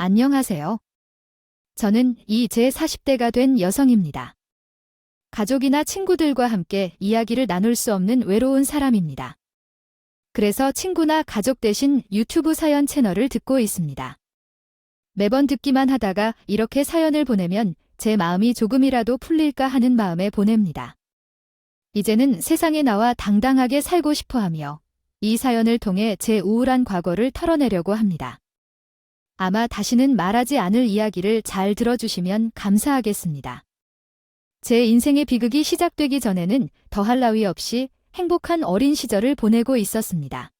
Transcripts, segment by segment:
안녕하세요. 저는 이제 40대가 된 여성입니다. 가족이나 친구들과 함께 이야기를 나눌 수 없는 외로운 사람입니다. 그래서 친구나 가족 대신 유튜브 사연 채널을 듣고 있습니다. 매번 듣기만 하다가 이렇게 사연을 보내면 제 마음이 조금이라도 풀릴까 하는 마음에 보냅니다. 이제는 세상에 나와 당당하게 살고 싶어 하며 이 사연을 통해 제 우울한 과거를 털어내려고 합니다. 아마 다시는 말하지 않을 이야기를 잘 들어주시면 감사하겠습니다. 제 인생의 비극이 시작되기 전에는 더할 나위 없이 행복한 어린 시절을 보내고 있었습니다.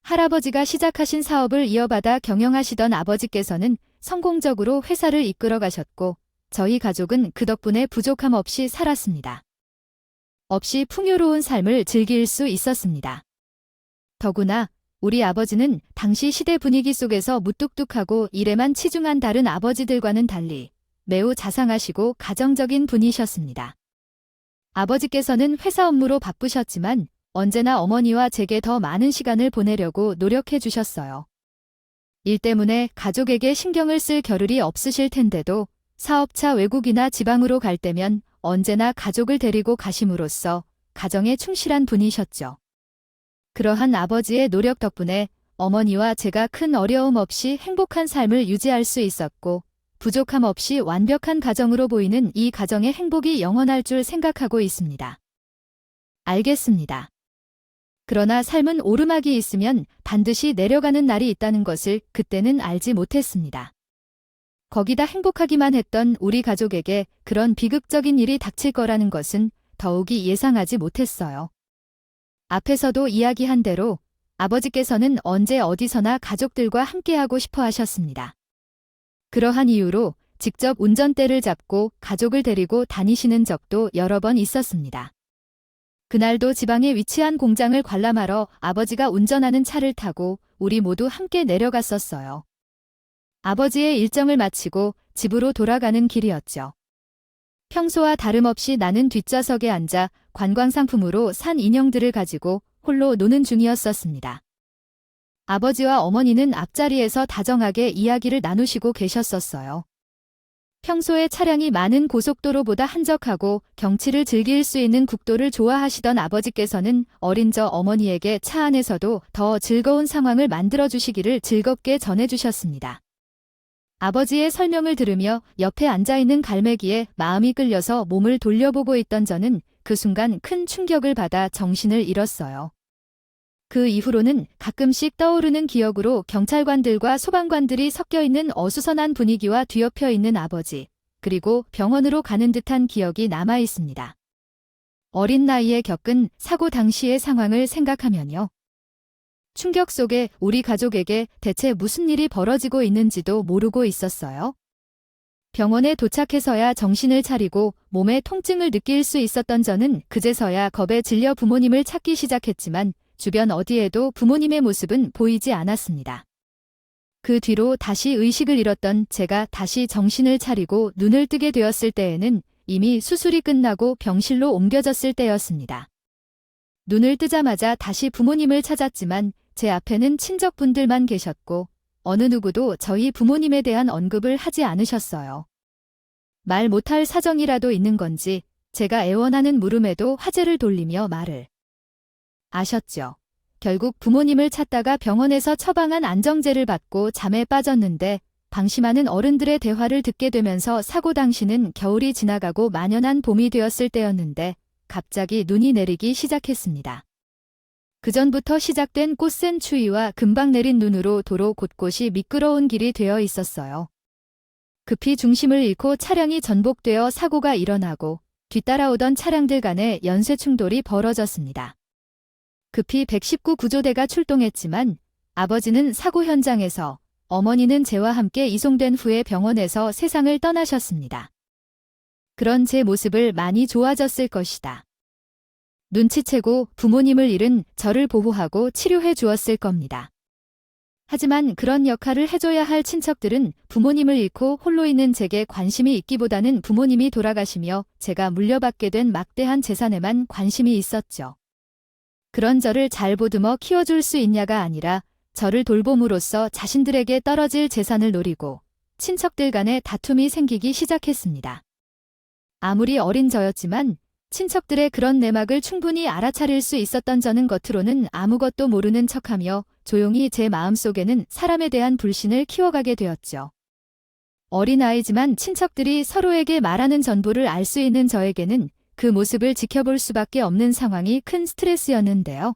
할아버지가 시작하신 사업을 이어받아 경영하시던 아버지께서는 성공적으로 회사를 이끌어 가셨고 저희 가족은 그 덕분에 부족함 없이 살았습니다. 없이 풍요로운 삶을 즐길 수 있었습니다. 더구나 우리 아버지는 당시 시대 분위기 속에서 무뚝뚝하고 일에만 치중한 다른 아버지들과는 달리 매우 자상하시고 가정적인 분이셨습니다. 아버지께서는 회사 업무로 바쁘셨지만 언제나 어머니와 제게 더 많은 시간을 보내려고 노력해 주셨어요. 일 때문에 가족에게 신경을 쓸 겨를이 없으실 텐데도 사업차 외국이나 지방으로 갈 때면 언제나 가족을 데리고 가심으로써 가정에 충실한 분이셨죠. 그러한 아버지의 노력 덕분에 어머니와 제가 큰 어려움 없이 행복한 삶을 유지할 수 있었고 부족함 없이 완벽한 가정으로 보이는 이 가정의 행복이 영원할 줄 생각하고 있습니다. 알겠습니다. 그러나 삶은 오르막이 있으면 반드시 내려가는 날이 있다는 것을 그때는 알지 못했습니다. 거기다 행복하기만 했던 우리 가족에게 그런 비극적인 일이 닥칠 거라는 것은 더욱이 예상하지 못했어요. 앞에서도 이야기한 대로 아버지께서는 언제 어디서나 가족들과 함께하고 싶어 하셨습니다. 그러한 이유로 직접 운전대를 잡고 가족을 데리고 다니시는 적도 여러 번 있었습니다. 그날도 지방에 위치한 공장을 관람하러 아버지가 운전하는 차를 타고 우리 모두 함께 내려갔었어요. 아버지의 일정을 마치고 집으로 돌아가는 길이었죠. 평소와 다름없이 나는 뒷좌석에 앉아 관광상품으로 산 인형들을 가지고 홀로 노는 중이었었습니다. 아버지와 어머니는 앞자리에서 다정하게 이야기를 나누시고 계셨었어요. 평소에 차량이 많은 고속도로보다 한적하고 경치를 즐길 수 있는 국도를 좋아하시던 아버지께서는 어린 저 어머니에게 차 안에서도 더 즐거운 상황을 만들어주시기를 즐겁게 전해주셨습니다. 아버지의 설명을 들으며 옆에 앉아있는 갈매기에 마음이 끌려서 몸을 돌려보고 있던 저는 그 순간 큰 충격을 받아 정신을 잃었어요. 그 이후로는 가끔씩 떠오르는 기억으로 경찰관들과 소방관들이 섞여있는 어수선한 분위기와 뒤엎여 있는 아버지, 그리고 병원으로 가는 듯한 기억이 남아있습니다. 어린 나이에 겪은 사고 당시의 상황을 생각하면요. 충격 속에 우리 가족에게 대체 무슨 일이 벌어지고 있는지도 모르고 있었어요. 병원에 도착해서야 정신을 차리고 몸에 통증을 느낄 수 있었던 저는 그제서야 겁에 질려 부모님을 찾기 시작했지만 주변 어디에도 부모님의 모습은 보이지 않았습니다. 그 뒤로 다시 의식을 잃었던 제가 다시 정신을 차리고 눈을 뜨게 되었을 때에는 이미 수술이 끝나고 병실로 옮겨졌을 때였습니다. 눈을 뜨자마자 다시 부모님을 찾았지만 제 앞에는 친척분들만 계셨고 어느 누구도 저희 부모님에 대한 언급을 하지 않으셨어요. 말 못할 사정이라도 있는 건지 제가 애원하는 물음에도 화제를 돌리며 말을 아셨죠? 결국 부모님을 찾다가 병원에서 처방한 안정제를 받고 잠에 빠졌는데 방심하는 어른들의 대화를 듣게 되면서 사고 당시는 겨울이 지나가고 만연한 봄이 되었을 때였는데 갑자기 눈이 내리기 시작했습니다. 그전부터 시작된 꽃샘 추위와 금방 내린 눈으로 도로 곳곳이 미끄러운 길이 되어 있었어요. 급히 중심을 잃고 차량이 전복되어 사고가 일어나고 뒤따라오던 차량들 간에 연쇄 충돌이 벌어졌습니다. 급히 119 구조대가 출동했지만 아버지는 사고 현장에서, 어머니는 제와 함께 이송된 후에 병원에서 세상을 떠나셨습니다. 그런 제 모습을 많이 좋아졌을 것이다. 눈치채고 부모님을 잃은 저를 보호하고 치료해 주었을 겁니다. 하지만 그런 역할을 해줘야 할 친척들은 부모님을 잃고 홀로 있는 제게 관심이 있기보다는 부모님이 돌아가시며 제가 물려받게 된 막대한 재산에만 관심이 있었죠. 그런 저를 잘 보듬어 키워줄 수 있냐가 아니라 저를 돌봄으로써 자신들에게 떨어질 재산을 노리고 친척들 간의 다툼이 생기기 시작했습니다. 아무리 어린 저였지만 친척들의 그런 내막을 충분히 알아차릴 수 있었던 저는 겉으로는 아무것도 모르는 척하며 조용히 제 마음속에는 사람에 대한 불신을 키워가게 되었죠. 어린아이지만 친척들이 서로에게 말하는 전부를 알 수 있는 저에게는 그 모습을 지켜볼 수밖에 없는 상황이 큰 스트레스였는데요.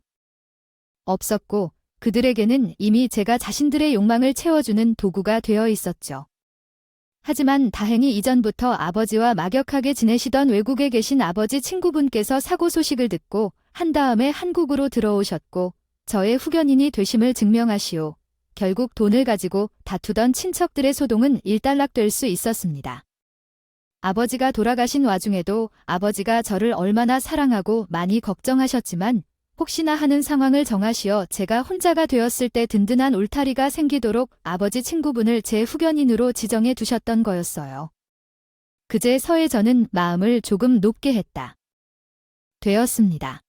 없었고 그들에게는 이미 제가 자신들의 욕망을 채워주는 도구가 되어 있었죠. 하지만 다행히 이전부터 아버지와 막역하게 지내시던 외국에 계신 아버지 친구분께서 사고 소식을 듣고 한 다음에 한국으로 들어오셨고 저의 후견인이 되심을 증명하시오. 결국 돈을 가지고 다투던 친척들의 소동은 일단락될 수 있었습니다. 아버지가 돌아가신 와중에도 아버지가 저를 얼마나 사랑하고 많이 걱정하셨지만 혹시나 하는 상황을 정하시어 제가 혼자가 되었을 때 든든한 울타리가 생기도록 아버지 친구분을 제 후견인으로 지정해 두셨던 거였어요. 그제서야 저는 마음을 조금 높게 했다. 되었습니다.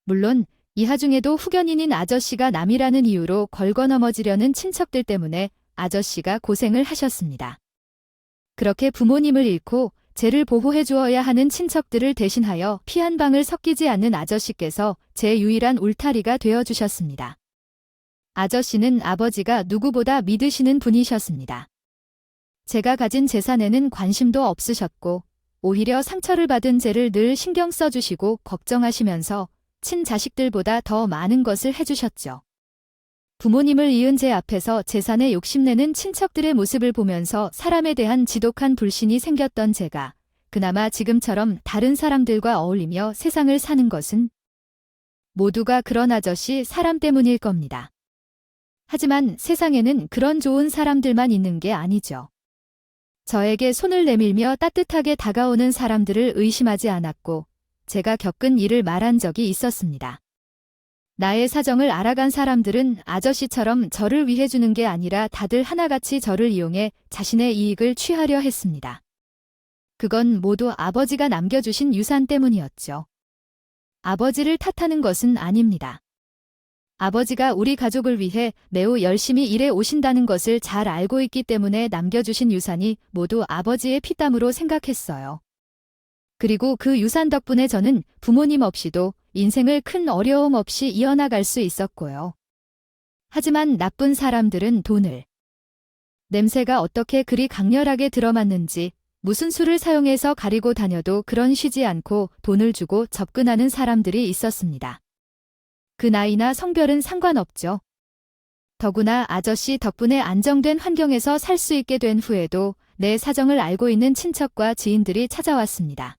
물론 이하 중에도 후견인인 아저씨가 남이라는 이유로 걸거 넘어지려는 친척들 때문에 아저씨가 고생을 하셨습니다. 그렇게 부모님을 잃고 쟤를 보호해 주어야 하는 친척들을 대신하여 피 한 방울 섞이지 않는 아저씨께서 제 유일한 울타리가 되어주셨습니다. 아저씨는 아버지가 누구보다 믿으시는 분이셨습니다. 제가 가진 재산에는 관심도 없으셨고 오히려 상처를 받은 쟤를 늘 신경 써주시고 걱정하시면서 친자식들보다 더 많은 것을 해주셨죠. 부모님을 잃은 제 앞에서 재산에 욕심내는 친척들의 모습을 보면서 사람에 대한 지독한 불신이 생겼던 제가 그나마 지금처럼 다른 사람들과 어울리며 세상을 사는 것은 모두가 그런 아저씨 사람 때문일 겁니다. 하지만 세상에는 그런 좋은 사람들만 있는 게 아니죠. 저에게 손을 내밀며 따뜻하게 다가오는 사람들을 의심하지 않았고 제가 겪은 일을 말한 적이 있었습니다. 나의 사정을 알아간 사람들은 아저씨처럼 저를 위해 주는 게 아니라 다들 하나같이 저를 이용해 자신의 이익을 취하려 했습니다. 그건 모두 아버지가 남겨주신 유산 때문이었죠. 아버지를 탓하는 것은 아닙니다. 아버지가 우리 가족을 위해 매우 열심히 일해 오신다는 것을 잘 알고 있기 때문에 남겨주신 유산이 모두 아버지의 피땀으로 생각했어요. 그리고 그 유산 덕분에 저는 부모님 없이도 인생을 큰 어려움 없이 이어나갈 수 있었고요. 하지만 나쁜 사람들은 돈을 냄새가 어떻게 그리 강렬하게 들어맞는지 무슨 수를 사용해서 가리고 다녀도 그런 쉬지 않고 돈을 주고 접근하는 사람들이 있었습니다. 그 나이나 성별은 상관없죠. 더구나 아저씨 덕분에 안정된 환경에서 살 수 있게 된 후에도 내 사정을 알고 있는 친척과 지인들이 찾아왔습니다.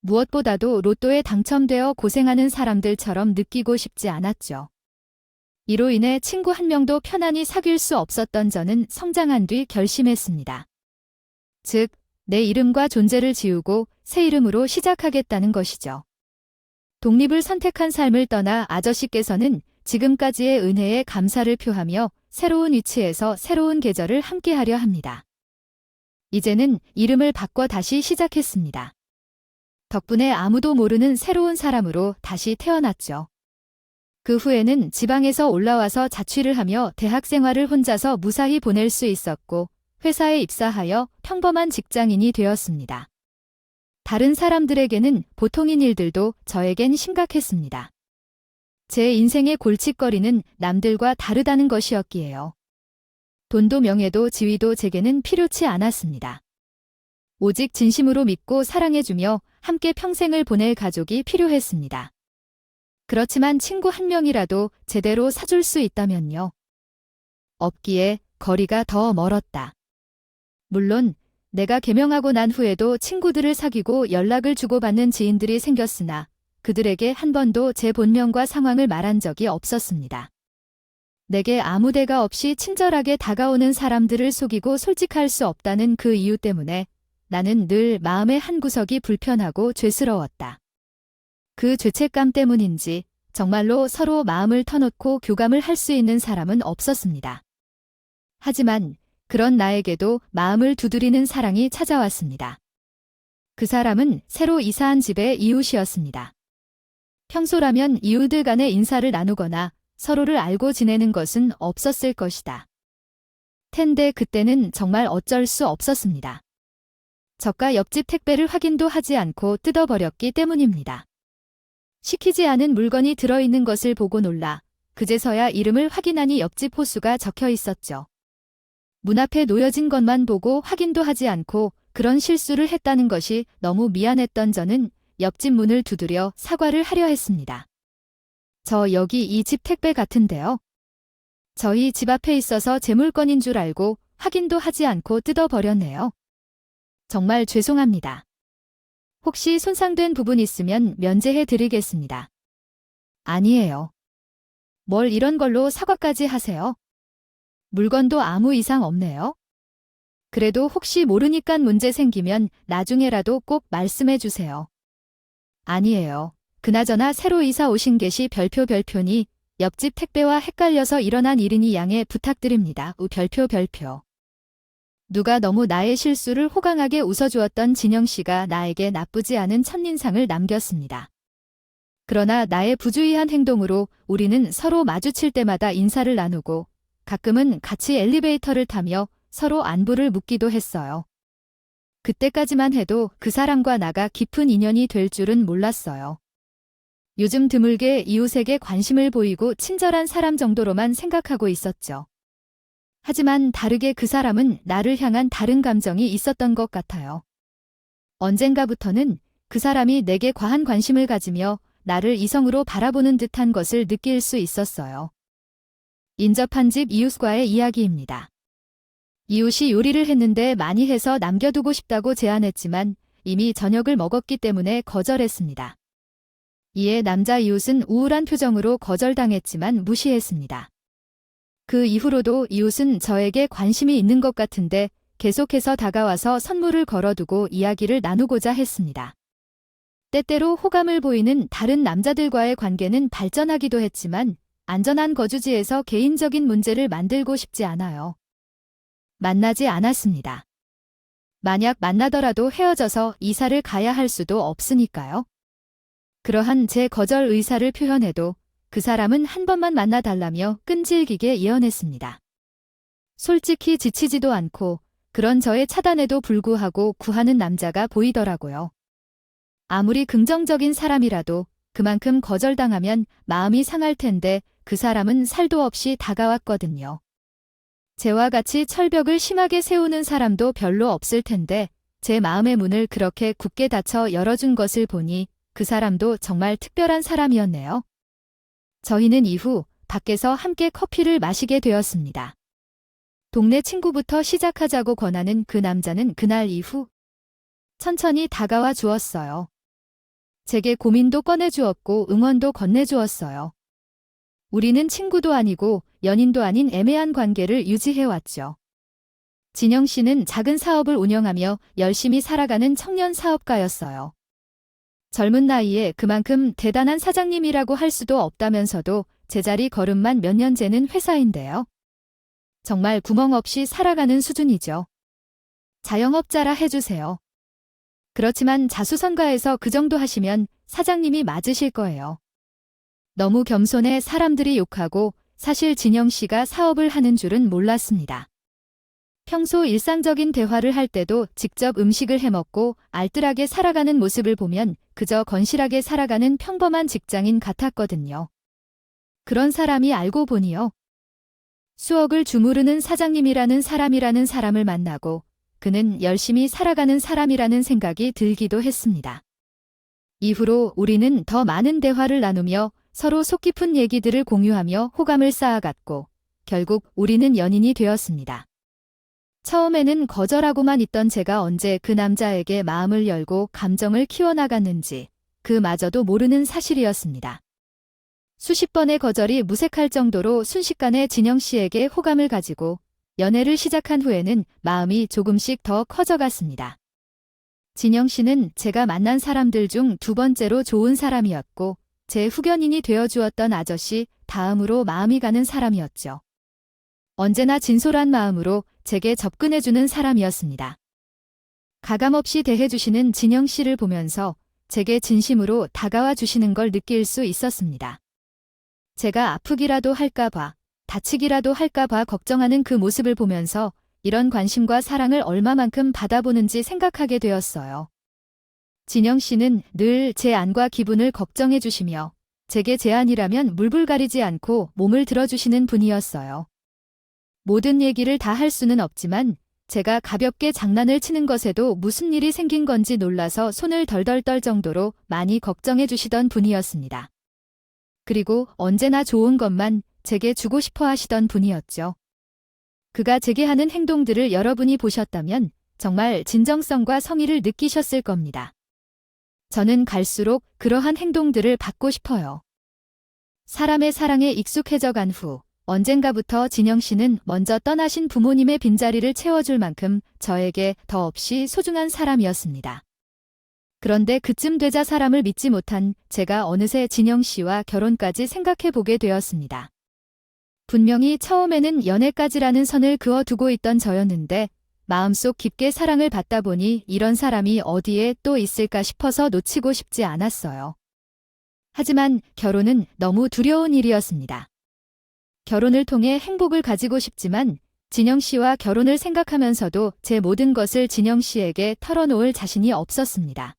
무엇보다도 로또에 당첨되어 고생하는 사람들처럼 느끼고 싶지 않았죠. 이로 인해 친구 한 명도 편안히 사귈 수 없었던 저는 성장한 뒤 결심했습니다. 즉, 내 이름과 존재를 지우고 새 이름으로 시작하겠다는 것이죠. 독립을 선택한 삶을 떠나 아저씨께서는 지금까지의 은혜에 감사를 표하며 새로운 위치에서 새로운 계절을 함께하려 합니다. 이제는 이름을 바꿔 다시 시작했습니다. 덕분에 아무도 모르는 새로운 사람으로 다시 태어났죠. 그 후에는 지방에서 올라와서 자취를 하며 대학 생활을 혼자서 무사히 보낼 수 있었고 회사에 입사하여 평범한 직장인이 되었습니다. 다른 사람들에게는 보통인 일들도 저에겐 심각했습니다. 제 인생의 골칫거리는 남들과 다르다는 것이었기에요. 돈도 명예도 지위도 제게는 필요치 않았습니다. 오직 진심으로 믿고 사랑해주며 함께 평생을 보낼 가족이 필요했습니다. 그렇지만 친구 한 명이라도 제대로 사줄 수 있다면요. 없기에 거리가 더 멀었다. 물론 내가 개명하고 난 후에도 친구들을 사귀고 연락을 주고받는 지인들이 생겼으나 그들에게 한 번도 제 본명과 상황을 말한 적이 없었습니다. 내게 아무 대가 없이 친절하게 다가오는 사람들을 속이고 솔직할 수 없다는 그 이유 때문에 나는 늘 마음의 한구석이 불편하고 죄스러웠다. 그 죄책감 때문인지 정말로 서로 마음을 터놓고 교감을 할 수 있는 사람은 없었습니다. 하지만 그런 나에게도 마음을 두드리는 사랑이 찾아왔습니다. 그 사람은 새로 이사한 집의 이웃이었습니다. 평소라면 이웃들 간의 인사를 나누거나 서로를 알고 지내는 것은 없었을 것이다. 텐데 그때는 정말 어쩔 수 없었습니다. 저가 옆집 택배를 확인도 하지 않고 뜯어버렸기 때문입니다. 시키지 않은 물건이 들어있는 것을 보고 놀라 그제서야 이름을 확인하니 옆집 호수가 적혀 있었죠. 문 앞에 놓여진 것만 보고 확인도 하지 않고 그런 실수를 했다는 것이 너무 미안했던 저는 옆집 문을 두드려 사과를 하려 했습니다. 저 여기 이 집 택배 같은데요. 저희 집 앞에 있어서 제 물건인 줄 알고 확인도 하지 않고 뜯어버렸네요. 정말 죄송합니다. 혹시 손상된 부분 있으면 면제해 드리겠습니다. 아니에요. 뭘 이런 걸로 사과까지 하세요? 물건도 아무 이상 없네요. 그래도 혹시 모르니까 문제 생기면 나중에라도 꼭 말씀해 주세요. 아니에요. 그나저나 새로 이사 오신 계시 별표니 옆집 택배와 헷갈려서 일어난 일이니 양해 부탁드립니다. 별표. 누가 너무 나의 실수를 호강하게 웃어주었던 진영씨가 나에게 나쁘지 않은 첫인상을 남겼습니다. 그러나 나의 부주의한 행동으로 우리는 서로 마주칠 때마다 인사를 나누고 가끔은 같이 엘리베이터를 타며 서로 안부를 묻기도 했어요. 그때까지만 해도 그 사람과 나가 깊은 인연이 될 줄은 몰랐어요. 요즘 드물게 이웃에게 관심을 보이고 친절한 사람 정도로만 생각하고 있었죠. 하지만 다르게 그 사람은 나를 향한 다른 감정이 있었던 것 같아요. 언젠가부터는 그 사람이 내게 과한 관심을 가지며 나를 이성으로 바라보는 듯한 것을 느낄 수 있었어요. 인접한 집 이웃과의 이야기입니다. 이웃이 요리를 했는데 많이 해서 남겨두고 싶다고 제안했지만 이미 저녁을 먹었기 때문에 거절했습니다. 이에 남자 이웃은 우울한 표정으로 거절당했지만 무시했습니다. 그 이후로도 이웃은 저에게 관심이 있는 것 같은데 계속해서 다가와서 선물을 걸어두고 이야기를 나누고자 했습니다. 때때로 호감을 보이는 다른 남자들과의 관계는 발전하기도 했지만 안전한 거주지에서 개인적인 문제를 만들고 싶지 않아요. 만나지 않았습니다. 만약 만나더라도 헤어져서 이사를 가야 할 수도 없으니까요. 그러한 제 거절 의사를 표현해도 그 사람은 한 번만 만나달라며 끈질기게 예언했습니다. 솔직히 지치지도 않고 그런 저의 차단에도 불구하고 구하는 남자가 보이더라고요. 아무리 긍정적인 사람이라도 그만큼 거절당하면 마음이 상할 텐데 그 사람은 살도 없이 다가왔거든요. 제와 같이 철벽을 심하게 세우는 사람도 별로 없을 텐데 제 마음의 문을 그렇게 굳게 닫혀 열어준 것을 보니 그 사람도 정말 특별한 사람이었네요. 저희는 이후 밖에서 함께 커피를 마시게 되었습니다. 동네 친구부터 시작하자고 권하는 그 남자는 그날 이후 천천히 다가와 주었어요. 제게 고민도 꺼내주었고 응원도 건네주었어요. 우리는 친구도 아니고 연인도 아닌 애매한 관계를 유지해왔죠. 진영 씨는 작은 사업을 운영하며 열심히 살아가는 청년 사업가였어요. 젊은 나이에 그만큼 대단한 사장님이라고 할 수도 없다면서도 제자리 걸음만 몇 년째는 회사인데요. 정말 구멍 없이 살아가는 수준이죠. 자영업자라 해주세요. 그렇지만 자수성가해서 그 정도 하시면 사장님이 맞으실 거예요. 너무 겸손해 사람들이 욕하고 사실 진영 씨가 사업을 하는 줄은 몰랐습니다. 평소 일상적인 대화를 할 때도 직접 음식을 해먹고 알뜰하게 살아가는 모습을 보면 그저 건실하게 살아가는 평범한 직장인 같았거든요. 그런 사람이 알고 보니요. 수억을 주무르는 사장님이라는 사람을 만나고 그는 열심히 살아가는 사람이라는 생각이 들기도 했습니다. 이후로 우리는 더 많은 대화를 나누며 서로 속 깊은 얘기들을 공유하며 호감을 쌓아갔고 결국 우리는 연인이 되었습니다. 처음에는 거절하고만 있던 제가 언제 그 남자에게 마음을 열고 감정을 키워나갔는지 그마저도 모르는 사실이었습니다. 수십 번의 거절이 무색할 정도로 순식간에 진영 씨에게 호감을 가지고 연애를 시작한 후에는 마음이 조금씩 더 커져갔습니다. 진영 씨는 제가 만난 사람들 중 두 번째로 좋은 사람이었고 제 후견인이 되어주었던 아저씨 다음으로 마음이 가는 사람이었죠. 언제나 진솔한 마음으로 제게 접근해주는 사람이었습니다. 가감없이 대해주시는 진영 씨를 보면서 제게 진심으로 다가와 주시는 걸 느낄 수 있었습니다. 제가 아프기라도 할까봐, 다치기라도 할까봐 걱정하는 그 모습을 보면서 이런 관심과 사랑을 얼마만큼 받아보는지 생각하게 되었어요. 진영 씨는 늘 제 안과 기분을 걱정해 주시며 제게 제안이라면 물불 가리지 않고 몸을 들어주시는 분이었어요. 모든 얘기를 다 할 수는 없지만 제가 가볍게 장난을 치는 것에도 무슨 일이 생긴 건지 놀라서 손을 덜덜 떨 정도로 많이 걱정해 주시던 분이었습니다. 그리고 언제나 좋은 것만 제게 주고 싶어 하시던 분이었죠. 그가 제게 하는 행동들을 여러분이 보셨다면 정말 진정성과 성의를 느끼셨을 겁니다. 저는 갈수록 그러한 행동들을 받고 싶어요. 사람의 사랑에 익숙해져 간 후 언젠가부터 진영 씨는 먼저 떠나신 부모님의 빈자리를 채워줄 만큼 저에게 더없이 소중한 사람이었습니다. 그런데 그쯤 되자 사람을 믿지 못한 제가 어느새 진영 씨와 결혼까지 생각해 보게 되었습니다. 분명히 처음에는 연애까지라는 선을 그어두고 있던 저였는데 마음속 깊게 사랑을 받다 보니 이런 사람이 어디에 또 있을까 싶어서 놓치고 싶지 않았어요. 하지만 결혼은 너무 두려운 일이었습니다. 결혼을 통해 행복을 가지고 싶지만 진영 씨와 결혼을 생각하면서도 제 모든 것을 진영 씨에게 털어놓을 자신이 없었습니다.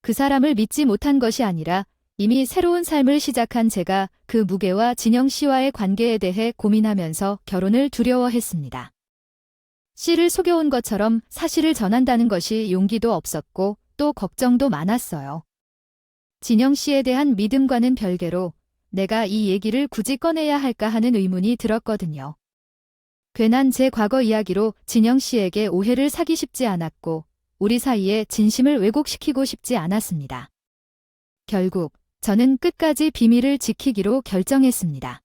그 사람을 믿지 못한 것이 아니라 이미 새로운 삶을 시작한 제가 그 무게와 진영 씨와의 관계에 대해 고민하면서 결혼을 두려워했습니다. 씨를 속여온 것처럼 사실을 전한다는 것이 용기도 없었고 또 걱정도 많았어요. 진영 씨에 대한 믿음과는 별개로 내가 이 얘기를 굳이 꺼내야 할까 하는 의문이 들었거든요. 괜한 제 과거 이야기로 진영 씨에게 오해를 사기 싶지 않았고 우리 사이에 진심을 왜곡시키고 싶지 않았습니다. 결국 저는 끝까지 비밀을 지키기로 결정했습니다.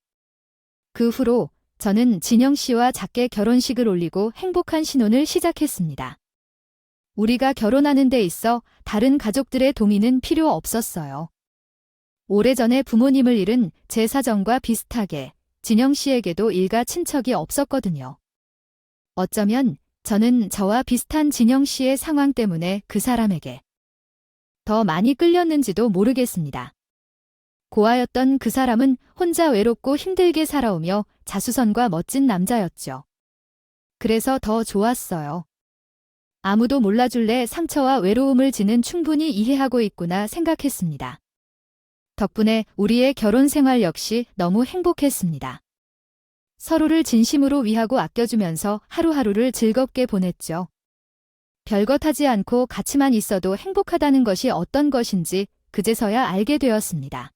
그 후로 저는 진영 씨와 작게 결혼식을 올리고 행복한 신혼을 시작했습니다. 우리가 결혼하는 데 있어 다른 가족들의 동의는 필요 없었어요. 오래전에 부모님을 잃은 제 사정과 비슷하게 진영 씨에게도 일가 친척이 없었거든요. 어쩌면 저는 저와 비슷한 진영 씨의 상황 때문에 그 사람에게 더 많이 끌렸는지도 모르겠습니다. 고아였던 그 사람은 혼자 외롭고 힘들게 살아오며 자수성가 멋진 남자였죠. 그래서 더 좋았어요. 아무도 몰라줄래 상처와 외로움을 지는 충분히 이해하고 있구나 생각했습니다. 덕분에 우리의 결혼 생활 역시 너무 행복했습니다. 서로를 진심으로 위하고 아껴주면서 하루하루를 즐겁게 보냈죠. 별것 하지 않고 같이만 있어도 행복하다는 것이 어떤 것인지 그제서야 알게 되었습니다.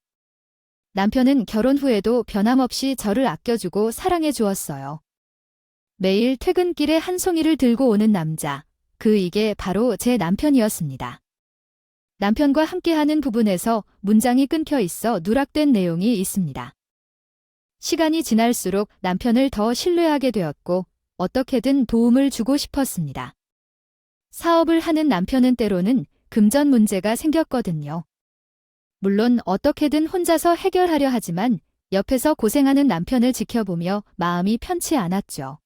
남편은 결혼 후에도 변함없이 저를 아껴주고 사랑해 주었어요. 매일 퇴근길에 한 송이를 들고 오는 남자, 이게 바로 제 남편이었습니다. 남편과 함께하는 부분에서 문장이 끊겨 있어 누락된 내용이 있습니다. 시간이 지날수록 남편을 더 신뢰하게 되었고 어떻게든 도움을 주고 싶었습니다. 사업을 하는 남편은 때로는 금전 문제가 생겼거든요. 물론 어떻게든 혼자서 해결하려 하지만 옆에서 고생하는 남편을 지켜보며 마음이 편치 않았죠.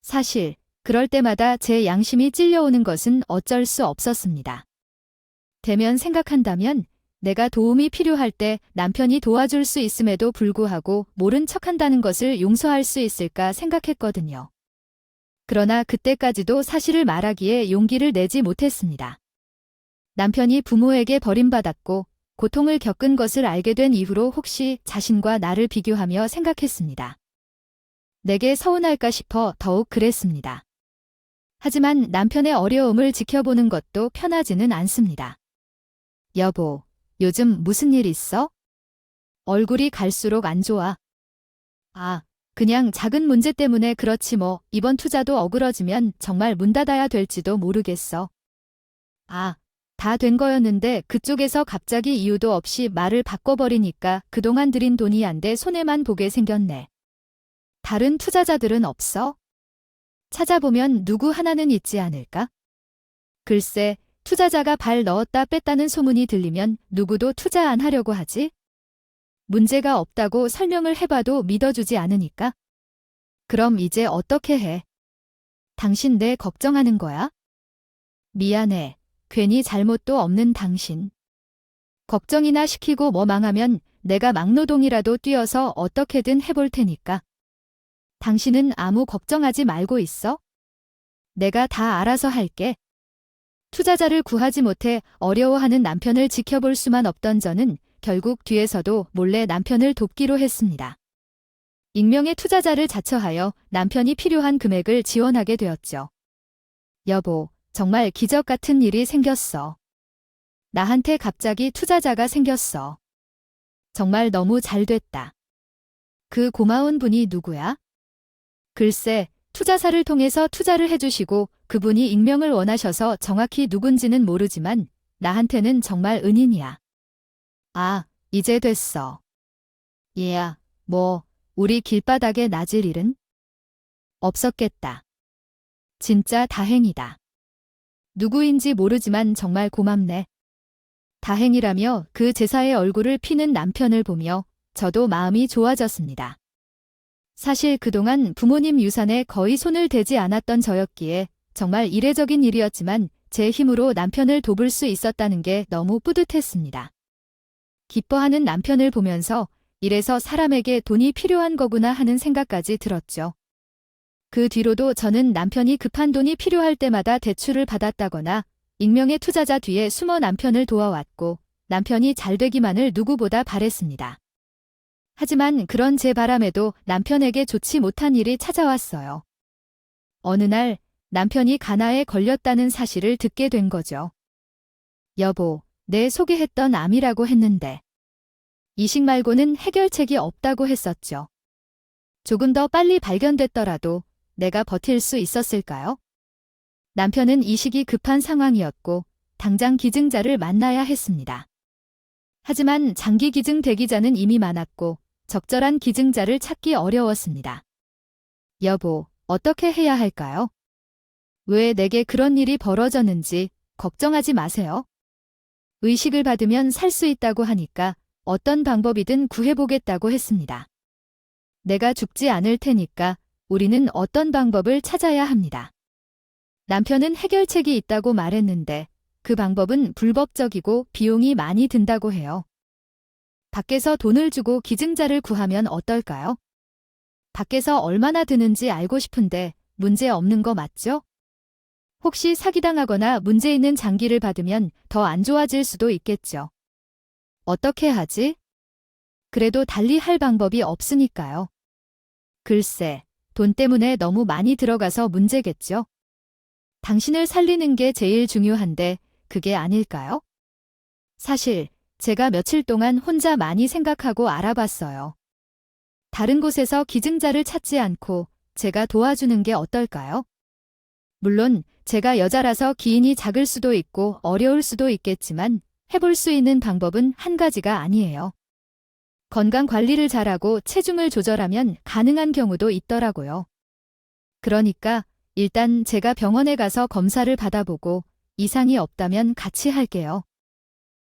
사실 그럴 때마다 제 양심이 찔려오는 것은 어쩔 수 없었습니다. 대면 생각한다면 내가 도움이 필요할 때 남편이 도와줄 수 있음에도 불구하고 모른 척한다는 것을 용서할 수 있을까 생각했거든요. 그러나 그때까지도 사실을 말하기에 용기를 내지 못했습니다. 남편이 부모에게 버림받았고 고통을 겪은 것을 알게 된 이후로 혹시 자신과 나를 비교하며 생각했습니다. 내게 서운할까 싶어 더욱 그랬습니다. 하지만 남편의 어려움을 지켜보는 것도 편하지는 않습니다. 여보, 요즘 무슨 일 있어? 얼굴이 갈수록 안 좋아. 그냥 작은 문제 때문에 그렇지 뭐. 이번 투자도 어그러지면 정말 문 닫아야 될지도 모르겠어. 다 된 거였는데 그쪽에서 갑자기 이유도 없이 말을 바꿔버리니까 그동안 들인 돈이 안 돼 손해만 보게 생겼네. 다른 투자자들은 없어? 찾아보면 누구 하나는 있지 않을까? 글쎄, 투자자가 발 넣었다 뺐다는 소문이 들리면 누구도 투자 안 하려고 하지? 문제가 없다고 설명을 해봐도 믿어주지 않으니까? 그럼 이제 어떻게 해? 당신 내 걱정하는 거야? 미안해. 괜히 잘못도 없는 당신. 걱정이나 시키고 뭐 망하면 내가 막노동이라도 뛰어서 어떻게든 해볼 테니까. 당신은 아무 걱정하지 말고 있어. 내가 다 알아서 할게. 투자자를 구하지 못해 어려워하는 남편을 지켜볼 수만 없던 저는 결국 뒤에서도 몰래 남편을 돕기로 했습니다. 익명의 투자자를 자처하여 남편이 필요한 금액을 지원하게 되었죠. 여보, 정말 기적 같은 일이 생겼어. 나한테 갑자기 투자자가 생겼어. 정말 너무 잘 됐다. 그 고마운 분이 누구야? 글쎄, 투자사를 통해서 투자를 해주시고 그분이 익명을 원하셔서 정확히 누군지는 모르지만 나한테는 정말 은인이야. 아, 이제 됐어. 얘야, 뭐, 우리 길바닥에 낮을 일은? 없었겠다. 진짜 다행이다. 누구인지 모르지만 정말 고맙네. 다행이라며 그 제사의 얼굴을 피는 남편을 보며 저도 마음이 좋아졌습니다. 사실 그동안 부모님 유산에 거의 손을 대지 않았던 저였기에 정말 이례적인 일이었지만 제 힘으로 남편을 돕을 수 있었다는 게 너무 뿌듯했습니다. 기뻐하는 남편을 보면서 이래서 사람에게 돈이 필요한 거구나 하는 생각까지 들었죠. 그 뒤로도 저는 남편이 급한 돈이 필요할 때마다 대출을 받았다거나 익명의 투자자 뒤에 숨어 남편을 도와왔고 남편이 잘 되기만을 누구보다 바랬습니다. 하지만 그런 제 바람에도 남편에게 좋지 못한 일이 찾아왔어요. 어느 날 남편이 가나에 걸렸다는 사실을 듣게 된 거죠. 여보, 내 소개했던 암이라고 했는데 이식 말고는 해결책이 없다고 했었죠. 조금 더 빨리 발견됐더라도 내가 버틸 수 있었을까요? 남편은 이식이 급한 상황이었고 당장 기증자를 만나야 했습니다. 하지만 장기 기증 대기자는 이미 많았고 적절한 기증자를 찾기 어려웠습니다. 여보, 어떻게 해야 할까요? 왜 내게 그런 일이 벌어졌는지 걱정하지 마세요. 의식을 받으면 살 수 있다고 하니까 어떤 방법이든 구해보겠다고 했습니다. 내가 죽지 않을 테니까 우리는 어떤 방법을 찾아야 합니다. 남편은 해결책이 있다고 말했는데 그 방법은 불법적이고 비용이 많이 든다고 해요. 밖에서 돈을 주고 기증자를 구하면 어떨까요? 밖에서 얼마나 드는지 알고 싶은데 문제 없는 거 맞죠? 혹시 사기당하거나 문제 있는 장기를 받으면 더 안 좋아질 수도 있겠죠. 어떻게 하지? 그래도 달리 할 방법이 없으니까요. 글쎄, 돈 때문에 너무 많이 들어가서 문제겠죠? 당신을 살리는 게 제일 중요한데 그게 아닐까요? 사실 제가 며칠 동안 혼자 많이 생각하고 알아봤어요. 다른 곳에서 기증자를 찾지 않고 제가 도와주는 게 어떨까요? 물론 제가 여자라서 기인이 작을 수도 있고 어려울 수도 있겠지만 해볼 수 있는 방법은 한 가지가 아니에요. 건강 관리를 잘하고 체중을 조절하면 가능한 경우도 있더라고요. 그러니까 일단 제가 병원에 가서 검사를 받아보고 이상이 없다면 같이 할게요.